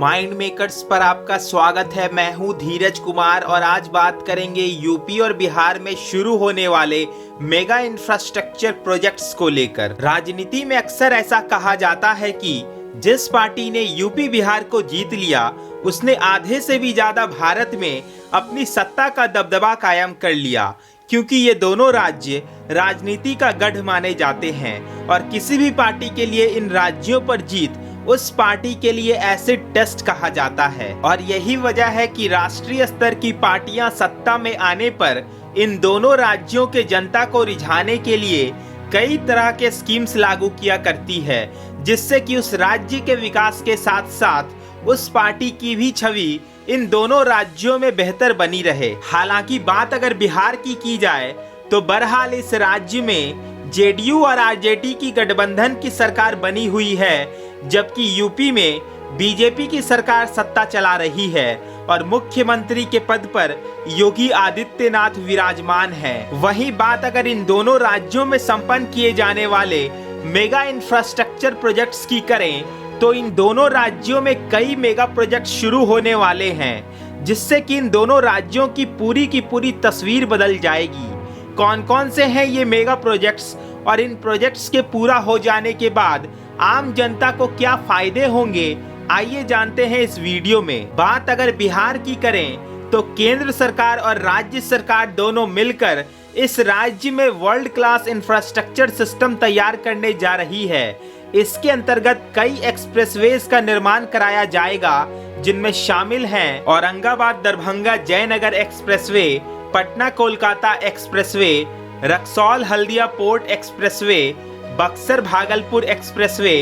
Mind makers पर आपका स्वागत है। मैं हूं धीरज कुमार और आज बात करेंगे यूपी और बिहार में शुरू होने वाले मेगा इंफ्रास्ट्रक्चर प्रोजेक्ट्स को लेकर। राजनीति में अक्सर ऐसा कहा जाता है कि जिस पार्टी ने यूपी बिहार को जीत लिया उसने आधे से भी ज्यादा भारत में अपनी सत्ता का दबदबा कायम कर लिया, क्योंकि ये दोनों राज्य राजनीति का गढ़ माने जाते हैं और किसी भी पार्टी के लिए इन राज्यों पर जीत उस पार्टी के लिए एसिड टेस्ट कहा जाता है। और यही वजह है कि राष्ट्रीय स्तर की पार्टियां सत्ता में आने पर इन दोनों राज्यों के जनता को रिझाने के लिए कई तरह के स्कीम्स लागू किया करती है, जिससे कि उस राज्य के विकास के साथ साथ उस पार्टी की भी छवि इन दोनों राज्यों में बेहतर बनी रहे। हालांकि बात अगर बिहार की जाए तो बहरहाल इस राज्य में जेडीयू और आरजेडी की गठबंधन की सरकार बनी हुई है, जबकि यूपी में बीजेपी की सरकार सत्ता चला रही है और मुख्यमंत्री के पद पर योगी आदित्यनाथ विराजमान हैं। वहीं बात अगर इन दोनों राज्यों में संपन्न किए जाने वाले मेगा इंफ्रास्ट्रक्चर प्रोजेक्ट्स की करें तो इन दोनों राज्यों में कई मेगा प्रोजेक्ट शुरू होने वाले हैं, जिससे कि इन दोनों राज्यों की पूरी तस्वीर बदल जाएगी। कौन कौन से हैं ये मेगा प्रोजेक्ट्स और इन प्रोजेक्ट्स के पूरा हो जाने के बाद आम जनता को क्या फायदे होंगे, आइए जानते हैं इस वीडियो में। बात अगर बिहार की करें तो केंद्र सरकार और राज्य सरकार दोनों मिलकर इस राज्य में वर्ल्ड क्लास इंफ्रास्ट्रक्चर सिस्टम तैयार करने जा रही है। इसके अंतर्गत कई एक्सप्रेसवेज का निर्माण कराया जाएगा, जिनमें शामिल हैं Aurangabad Darbhanga Jaynagar expressway, Patna Kolkata expressway, Raxaul Haldia port expressway, Buxar Bhagalpur expressway,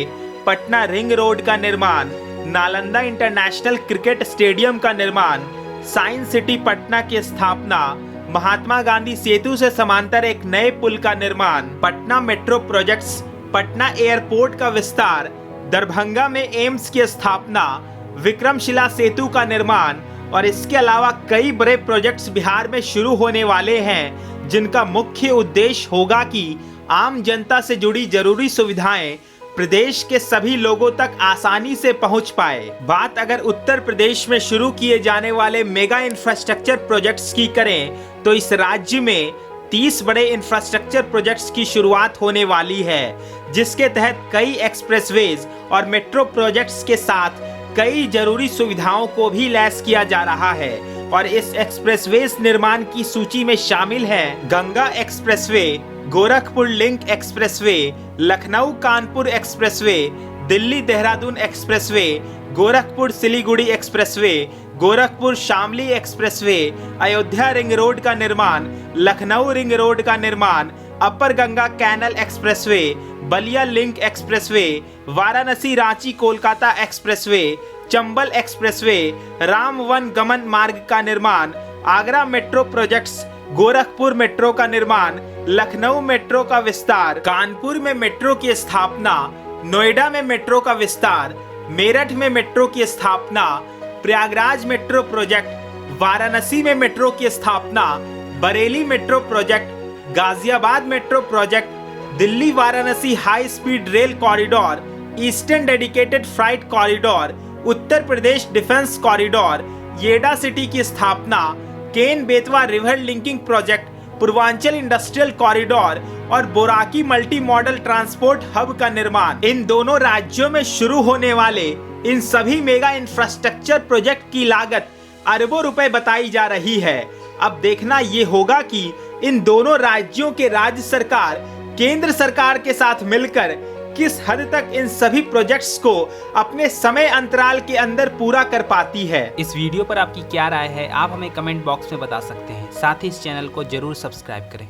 Patna ring road का निर्माण, नालंदा इंटरनेशनल क्रिकेट स्टेडियम का निर्माण, साइंस सिटी पटना की स्थापना, महात्मा गांधी सेतु से समांतर एक नए पुल का निर्माण, Patna metro projects, Patna airport का विस्तार, दरभंगा में एम्स की स्थापना, विक्रमशिला सेतु का निर्माण और इसके अलावा कई बड़े प्रोजेक्ट्स बिहार में शुरू होने वाले हैं, जिनका मुख्य उद्देश्य होगा कि आम जनता से जुड़ी जरूरी सुविधाएं प्रदेश के सभी लोगों तक आसानी से पहुंच पाए। बात अगर उत्तर प्रदेश में शुरू किए जाने वाले मेगा इंफ्रास्ट्रक्चर प्रोजेक्ट्स की करें तो इस राज्य में 30 बड़े इंफ्रास्ट्रक्चर प्रोजेक्ट्स की शुरुआत होने वाली है, जिसके तहत कई एक्सप्रेसवेज और मेट्रो प्रोजेक्ट्स के साथ कई जरूरी सुविधाओं को भी लैस किया जा रहा है। और इस एक्सप्रेसवेज निर्माण की सूची में शामिल है Ganga expressway, Gorakhpur link expressway, Lucknow Kanpur expressway, Delhi Dehradun expressway, Gorakhpur Siliguri expressway, Gorakhpur Shamli expressway, Ayodhya ring road का निर्माण, लखनऊ रिंग रोड का निर्माण, upper Ganga canal expressway, Ballia link expressway, Varanasi Ranchi Kolkata expressway, Chambal expressway, Ram वन गमन मार्ग का निर्माण, Agra metro projects, Gorakhpur metro का निर्माण, लखनऊ मेट्रो का विस्तार, कानपुर में मेट्रो की स्थापना, नोएडा में मेट्रो का विस्तार, मेरठ में मेट्रो की स्थापना, प्रयागराज मेट्रो प्रोजेक्ट, वाराणसी में मेट्रो की स्थापना, Bareilly metro project, Ghaziabad metro project, Delhi Varanasi high speed rail corridor, eastern dedicated freight corridor, Uttar Pradesh defence corridor, YEIDA city की स्थापना, Ken Betwa river linking project, Purvanchal industrial corridor और Boraki multi modal transport hub का निर्माण। इन दोनों राज्यों में शुरू होने वाले इन सभी मेगा इंफ्रास्ट्रक्चर प्रोजेक्ट की लागत अरबों रुपए बताई जा रही है। अब देखना ये होगा कि इन दोनों राज्यों के राज्य सरकार केंद्र सरकार के साथ मिलकर किस हद तक इन सभी प्रोजेक्ट्स को अपने समय अंतराल के अंदर पूरा कर पाती है। इस वीडियो पर आपकी क्या राय है, आप हमें कमेंट बॉक्स में बता सकते हैं। साथ ही इस चैनल को जरूर सब्सक्राइब करें।